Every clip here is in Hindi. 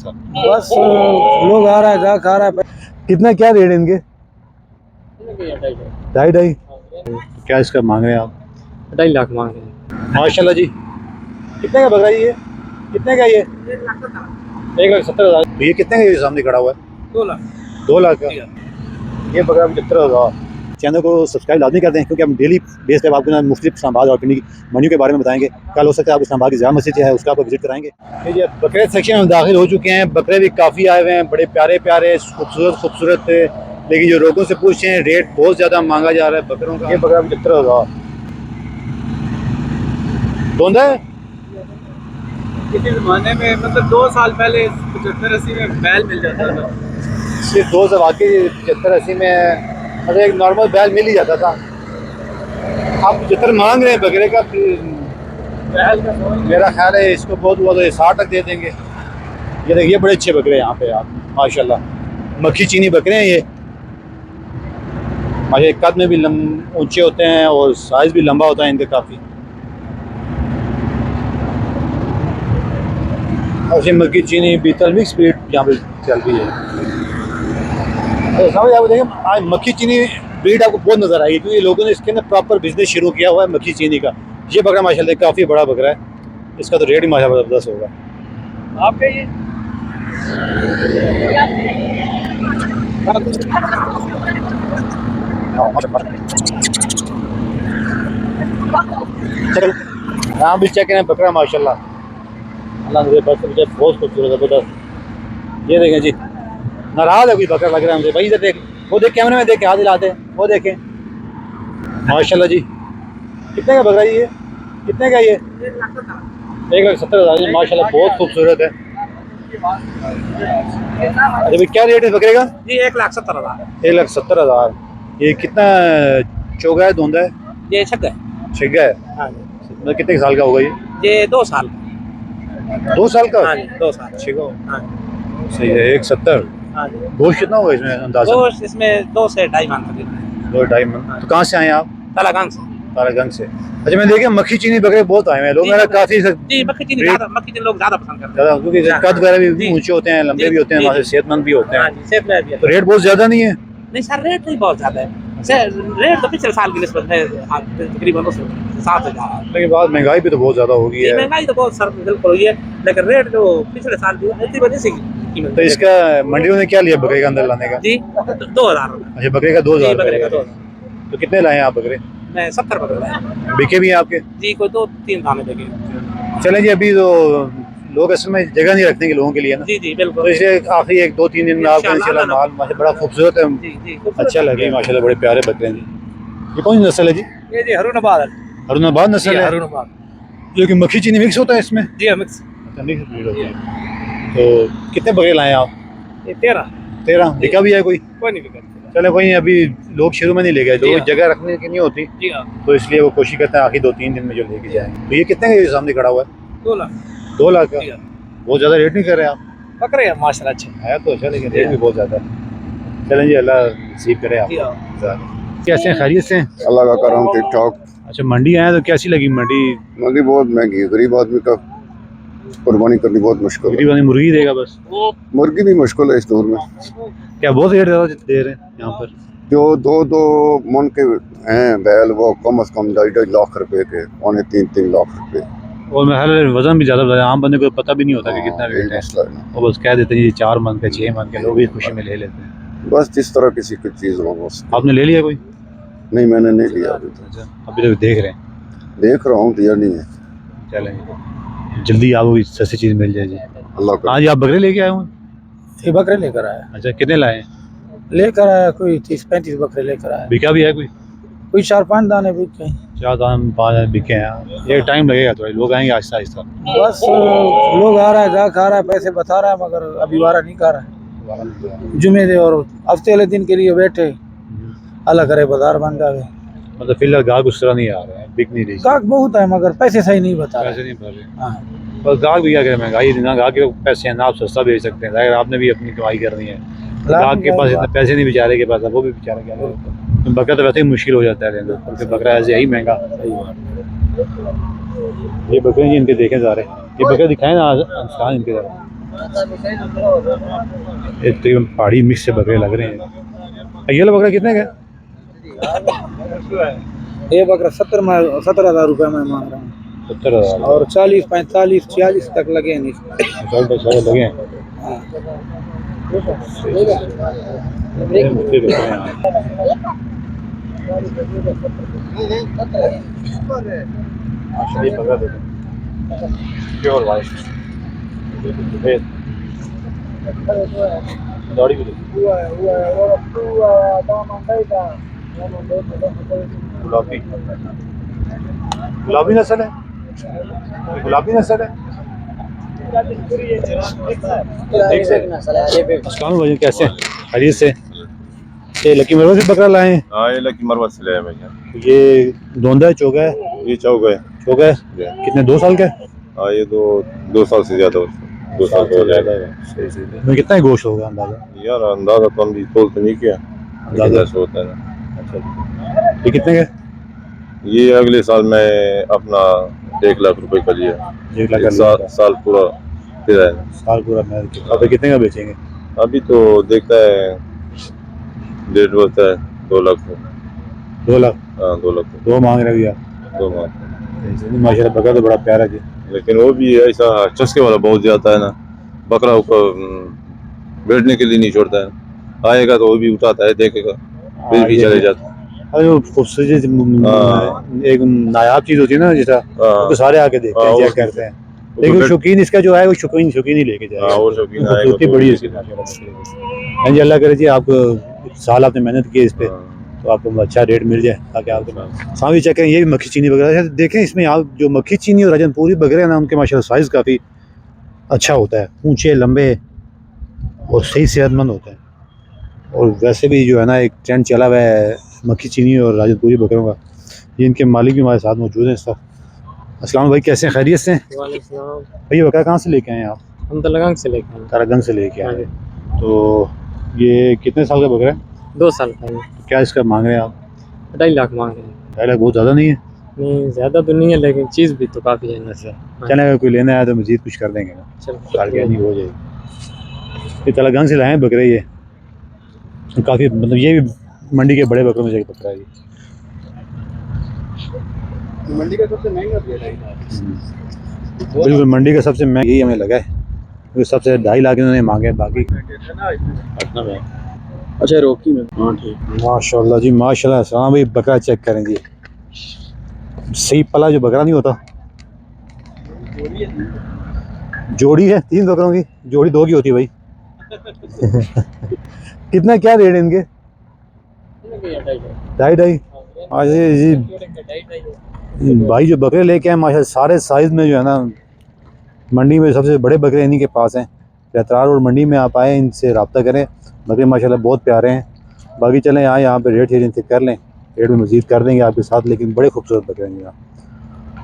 इसका? बस लोग आ रहा है, जा खा रहा है। कितना क्या रेट है इनके? 2.5 क्या इसका मांग रहे हैं आप? 2.5 लाख मांग रहे हैं। माशाल्लाह जी। कितने का बकरा है ये? कितने का ये? 1,70,000। तो ये कितने का ये सामने खड़ा हुआ है? 2 लाख। 2 लाख का ये बकरा 75,000। चैनल को सब्सक्राइब लाजमी करते हैं क्योंकि हम डेली बेस पे आपको मुख्तलिफ इस्लामाबाद और पिंडी की मंडियों के बारे में बताएंगे। कल हो सकता है आप इस्लामाबाद की जामा मस्जिद है उसका आपको विजिट कराएंगे। ये बकरे सेक्शन में दाखिल हो चुके हैं। बकरे भी काफ़ी आए हुए हैं, बड़े प्यारे प्यारे खूबसूरत लेकिन जो लोगों से पूछते हैं रेट बहुत ज़्यादा मांगा जा रहा है बकरों का। ये बकरा 75,000 धोंदा है। किसी ज़माने में मतलब 2 साल पहले 75-80 में बैल मिल जाता था। सिर्फ 2 से वाकई 75-80 में मतलब एक नॉर्मल बैल मिल ही जाता था। आप 75 मांग रहे हैं बकरे का, बैल का मेरा ख्याल है इसको बहुत हुआ तो 60 तक दे देंगे। ये देखिए बड़े अच्छे बकरे हैं यहाँ पे आप माशाल्लाह। मक्खी चीनी बकरे हैं ये। माशा कद में भी ऊंचे होते हैं और साइज़ भी लंबा होता है इनका काफ़ी। और ये मक्खी चीनी बीतल मिक्स ब्रीड यहाँ पे चल रही है। समझ आप देखें आज मक्खी चीनी ब्रीड आपको बहुत नज़र आएगी क्योंकि लोगों ने इसके अंदर प्रॉपर बिजनेस शुरू किया हुआ है मक्खी चीनी का। ये बकरा माशाल्लाह काफ़ी बड़ा बकरा है, इसका तो रेट ही माशाल्लाह ज़बरदस्त होगा। आपके ये यहाँ भी चेक करें बकरा माशाल्लाह अल्लाह ने बस मुझे बहुत खूबसूरत ज़बरदस्त। ये देखें जी नाराज़ है कोई बकरा लग रहा है मुझे भाई। इधर देख, वो देख कैमरे में देख के हाथ हिलाते हैं, वो देखें माशाल्लाह जी। कितने का बकरा ये? कितने का ये? 1,70,000 माशाल्लाह बहुत खूबसूरत है। अच्छा भाई क्या रेट है बकरे का? जी 1,70,000। 1,70,000। ये कितना चौगा है धोंदा है? ये छक्का छिगा है। हाँ मतलब कितने साल का होगा ये 2 साल 2 साल का? हाँ जी 2 साल छिगा हाँ सही है। 1,70। हाँ जी। गोश्त कितना होगा इसमें अंदाजा? गोश्त इसमें 2 से 2.5 मन तक। 2-2.5 मन। तो कहाँ से आए आप? तालागंज से। तारागंज से। अच्छा मैं देखिए मक्खी चीनी बकरे बहुत आए हैं लोग मेरा काफ़ी जी मक्खी चीनी लोग ज़्यादा पसंद करते ज़्यादा क्योंकि हाँ। कद वगैरह भी जी। ऊंचे होते हैं, लंबे भी होते हैं, वहाँ से सेहतमंद भी होते हैं। हैं। हाँ जी सेब में भी है। तो रेट बहुत ज़्यादा नहीं है? नहीं सर रेट नहीं बहुत ज़्यादा है। रेट तो पिछले साल की निस्बत है तकरीबन 7,000। लेकिन बाद महंगाई भी तो बहुत ज़्यादा हो गई है। महंगाई तो बहुत सर बिल्कुल हुई है लेकिन रेट जो पिछले साल की इतनी वजह से तो इसका मंडियों ने क्या लिया बकरे का अंदर लाने का? जी 2,000। अच्छा बकरे का 2,000 बकरे का 2,000। तो कितने लाए हैं आप बकरे? मैं 70 बकरे लाया। बिके भी हैं आपके? जी कोई 2-3 दाने देंगे। चलें जी अभी तो लोग असल में जगह नहीं रखते लोगों के लिए ना। जी बिल्कुल। तो इसलिए आखिरी 1-2-3 दिन में आपको इंशाल्लाह माल माशा बड़ा खूबसूरत है। जी अच्छा लगे माशाल्लाह बड़े प्यारे बकरे हैं जी। ये कौन सी नस्ल है जी? ये जी हरुणाबाद हरुणाबाद नस्ल है। हरुणाबाद जो कि मक्खी चीनी मिक्स होता है इसमें? जी मिक्स। अच्छा मिक्स ब्रीड होती है। तो कितने बकरे लाए आप? ये 13 बिका भी है कोई नहीं बिका। चले कोई नहीं अभी लोग शुरू में नहीं ले गए लोग जगह रखने की नहीं होती जी हाँ तो इसलिए वो कोशिश करते हैं आखिर 2-3 दिन में जो लेके जाएंगे। तो ये कितने का सामने खड़ा हुआ है? 2 लाख 2 लाख का। बहुत ज़्यादा रेट नहीं कर रहे आप? बकरे हैं माशाल्लाह अच्छे है तो अच्छा लेकिन रेट भी बहुत ज़्यादा है। चलें जी अल्लाह नसीब करे आप। कैसे हैं खैरियत से? अल्लाह का करम ठीक ठाक। अच्छा मंडी आए तो कैसी लगी मंडी? मंडी बहुत महंगी है, गरीब आदमी का कुर्बानी करनी बहुत मुश्किल है। गरीब मुर्गी देगा बस? मुर्गी भी मुश्किल है इस दौर में। क्या बहुत रेट ज़्यादा दे रहे हैं यहाँ पर? जो 2-2 मन के हैं बैल वो कम से कम 2.5 लाख रुपए के, 3.5 लाख रुपए। और मैं हर वजन भी ज़्यादा बताया आम बंदे को पता भी नहीं होता कि कितना रेट है। और बस कह देते हैं ये 4 मन के 6 मन के लोग भी खुशी में ले लेते हैं। बस जिस तरह किसी की चीज़ हो बस। आपने ले लिया कोई? नहीं मैंने नहीं लिया अभी तक। अच्छा अभी तक देख रहे हैं? देख रहा हूँ दिया नहीं है। चलें जल्दी आपको सस्ती चीज़ मिल जाए जी। अल्लाह का। हाँ जी आप बकरे लेके आए हुए? ये बकरे लेकर आया। अच्छा कितने लाए? लेकर आया कोई 30-35 बकरे लेकर आया। बिका भी है कोई 4-5 दाने बिके। 4 दाम 5 बिके हैं। ये टाइम लगेगा थोड़ा लोग आएंगे आहिस्ता आहिस्ता। बस लोग आ रहा है जा खा रहा है पैसे बता रहा है मगर अभी वारा नहीं खा रहा है। जुमे दे और हफ्ते वाले दिन के लिए बैठे अल्लाह करे बाजार बन जाए। मतलब फिलहाल गाहक उस तरह नहीं आ रहे हैं बिक नहीं रही। गाहक बहुत है मगर पैसे सही नहीं बता रहे। पैसे नहीं भर रहे। हाँ बस गाहक भी क्या करें महंगाई ना गाहक के पैसे हैं ना आप सस्ता बेच सकते हैं जाहिर आपने भी अपनी कमाई करनी है। गाहक के पास इतने पैसे नहीं बेचारे के पास वो भी बेचारा क्या करे। बकरा तो वैसे ही मुश्किल हो जाता है लेना क्योंकि बकरा ऐसे ही महंगा। ये बकरे जी इनके देखें जा रहे ये बकरे दिखाएं ना इंसान इनके ज़रा ये तकरीबन पहाड़ी मिक्स से बकरे लग रहे हैं। ये वाला बकरा कितने का है? ये बकरा 17,000 रुपये में मांग रहा हूँ 70,000 और 40, 45, 46 तक लगे हैं इसमें। लगे हैं। हाँ। ये मुझे बकरे हैं। ये बकरा देखो, प्योर वाइट, दाढ़ी भी देखो, गुलाबी गुलाबी नस्ल है, ये गुलाबी नस्ल है। अस्सलाम वालेकुम, कैसे हैं? खैरियत से? ये लकी मरवा से बकरा लाए हैं? हाँ ये लकी मरवा से लाया भैया। ये दोंदा है, चौका है? ये चौक है। चौका है। कितने, 2 साल का है? हाँ ये 2 साल से ज्यादा, 2 साल से ज्यादा है। सही सही। इसमें कितना गोश्त होगा अंदाजा? यार अंदाजा तो हमने तोल तो नहीं किया, अंदाजा ऐसा होता है ना। अच्छा, ये कितने का? ये अगले साल मैं अपना 1 लाख रुपए का लिया। 1 लाख साल पूरा फिर है। साल पूरा मैं अब कितने का बेचेंगे? अभी तो देखता है डेट होता है 2 लाख। 2 लाख? हाँ 2 लाख। 2 मांग रहे भैया? 2 लाख। माशाल्लाह बकरा तो बड़ा प्यारा जी। लेकिन वो भी ऐसा चस्के वाला बहुत ज्यादा है ना, बकरा को बैठने के लिए नहीं छोड़ता है। आएगा तो वो भी उठाता है, देखेगा फिर भी चले जाता है। अरे वो खूबसूरत एक नायाब चीज होती है ना, जैसा हाँ तो सारे आके देखते हैं, चेक करते हैं। लेकिन शौकीन इसका जो है वो शौकीन ही लेके जाएगा। हाँ वो शौकीन आएगा खूबसूरती तो बड़ी है लेके इसकी। हाँ जी, अल्लाह करे जी आपको साल आपने मेहनत की है इस पे, तो आपको अच्छा रेट मिल जाए ताकि आपको सामने चेक करें। ये भी मक्खी चीनी वगैरह है, देखें इसमें आप जो मक्खी चीनी और राजनपुरी बकरे हैं ना, उनके माशाल्लाह साइज़ काफ़ी अच्छा होता है, ऊंचे लंबे और सही सेहतमंद होते हैं। और वैसे भी जो है ना एक ट्रेंड चला हुआ है मक्खी चीनी और राजनपुरी बकरों का। ये इनके मालिक भी हमारे साथ मौजूद हैं इस वक्त। अस्सलाम भाई, कैसे हैं? खैरियत से हैं? भाई बकरा कहाँ से लेके आए हैं आप? हम तलगंग से लेके आए। तारागंज से लेके आए हैं। तो ये कितने साल का बकरा है? 2 साल का है। क्या इसका मांग रहे हैं आप? 2.5 लाख मांग रहे हैं। 2.5 लाख बहुत ज़्यादा नहीं है? नहीं ज़्यादा तो नहीं है, लेकिन चीज़ भी तो काफ़ी है ना। चले अगर कोई लेना है तो मज़ीद कुछ कर देंगे ना, बारगेनिंग हो जाएगी। ये तारागंज से लाए हैं बकरे, ये काफ़ी मतलब ये भी मंडी के बड़े बकरों में से एक बकरा है ये। मंडी का सबसे महंगा बिल्कुल मंडी का सबसे महंगा यही हमें लगा है, क्योंकि सबसे 2.5 लाख इन्होंने मांगे, बाकी अच्छा रोकी में। हाँ ठीक। माशाल्लाह जी माशाल्लाह। सलाम भाई, बकरा चेक करें जी, सही पला जो बकरा नहीं होता। जोड़ी है 3 बकरों की, जोड़ी 2 की होती है भाई। कितना क्या रेट है इनके? 2.5। अच्छा जी भाई, जो बकरे लेके आए माशाल्लाह सारे साइज़ में जो है ना, मंडी में सबसे बड़े बकरे इन्हीं के पास हैं। बेहतरार और मंडी में आप आए, इनसे रब्ता करें, बकरे माशाल्लाह बहुत प्यारे हैं। बाकी चलें यहाँ पे रेट इनसे कर लें, रेट में मज़ीद कर देंगे आपके साथ, लेकिन बड़े खूबसूरत बकरे हैं यहाँ,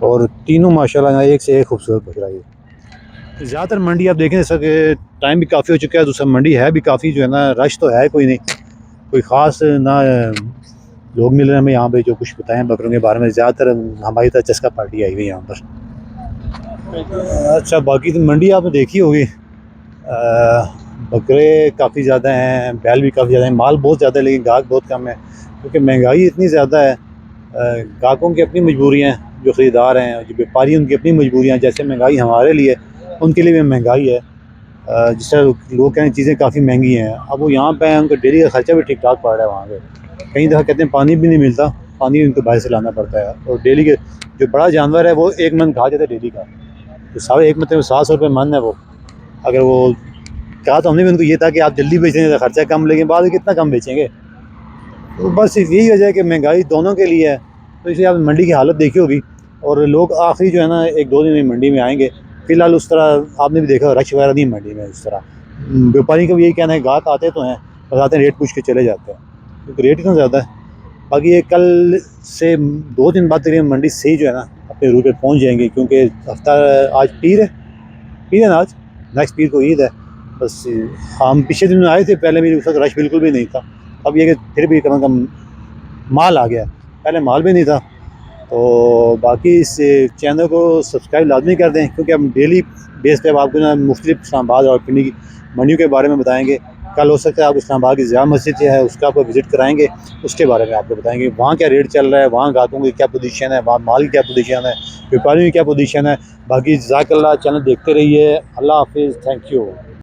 और तीनों माशाल्लाह यहाँ एक से एक खूबसूरत बकरा। ये ज़्यादातर मंडी आप देखें सर टाइम भी काफ़ी हो चुका है, दूसरा मंडी है भी काफ़ी जो है ना, रश तो है कोई नहीं, कोई ख़ास ना लोग मिल रहे हैं हमें यहाँ पे जो कुछ बताएं बकरों के बारे में। ज़्यादातर हमारी तरह चस्का पार्टी आई हुई है यहाँ पर। अच्छा बाकी तो मंडी आपने देखी होगी, बकरे काफ़ी ज़्यादा हैं, बैल भी काफ़ी ज़्यादा हैं, माल बहुत ज़्यादा है, लेकिन गाहक बहुत कम है क्योंकि महंगाई इतनी ज़्यादा है। गाहकों की अपनी मजबूरियाँ हैं, जो ख़रीदार हैं, जो व्यापारी उनकी अपनी मजबूरियाँ, जैसे महंगाई हमारे लिए उनके लिए भी महंगाई है। जिस तरह लोग कहें चीज़ें काफ़ी महंगी हैं, अब वो यहाँ पे हैं, उनका डेली का ख़र्चा भी ठीक ठाक पड़ रहा है वहाँ पे। कई दफ़ा कहते हैं पानी भी नहीं मिलता, पानी उनको बाहर से लाना पड़ता है, और डेली के जो बड़ा जानवर है वो 1 मन खा जाता है डेली का, तो 1.5 मतलब 700 रुपये मन है वो। अगर वो कहा तो हमने भी उनको ये था कि आप जल्दी बेचेंगे तो खर्चा कम, लेकिन बाद में कितना कम बेचेंगे। तो बस यही वजह है कि महंगाई दोनों के लिए है। तो इसलिए आप मंडी की हालत देखी होगी, और लोग आखिरी जो है ना 1-2 दिन में मंडी में आएंगे। फ़िलहाल उस तरह आपने भी देखा रश वगैरह नहीं मंडी में उस तरह। व्यापारी का भी यही कहना है, गाहक आते तो हैं, बस आते हैं रेट पूछ के चले जाते हैं, क्योंकि रेट इतना ज़्यादा है। बाकी ये कल से 2 दिन बाद तकरीबन मंडी सही जो है ना अपने रूट पे पहुँच जाएंगे, क्योंकि हफ्ता आज पीर है ना, आज नेक्स्ट पीर को ईद है। बस हम पिछले दिन आए थे, पहले भी उस वक्त रश बिल्कुल भी नहीं था। अब ये कि फिर भी कम से कम माल आ गया, पहले माल भी नहीं था। तो बाकी इस चैनल को सब्सक्राइब लाजमी कर दें, क्योंकि हम डेली बेस पे अब आपको ना मुख्तलिफ इस्लामाबाद और पिंडी की मंडियों के बारे में बताएंगे। कल हो सकता है आप इस्लामाबाद की जामा मस्जिद जो है उसका आपको विज़िट कराएंगे, उसके बारे में आपको बताएंगे वहाँ क्या रेट चल रहा है, वहाँ ग्राहकों की क्या पोजीशन है, वहाँ माल की क्या पोजीशन है, व्यापारियों की क्या पोजीशन है। बाकी जज़ाकल्लाह, चैनल देखते रहिए। अल्लाह हाफिज़, थैंक यू।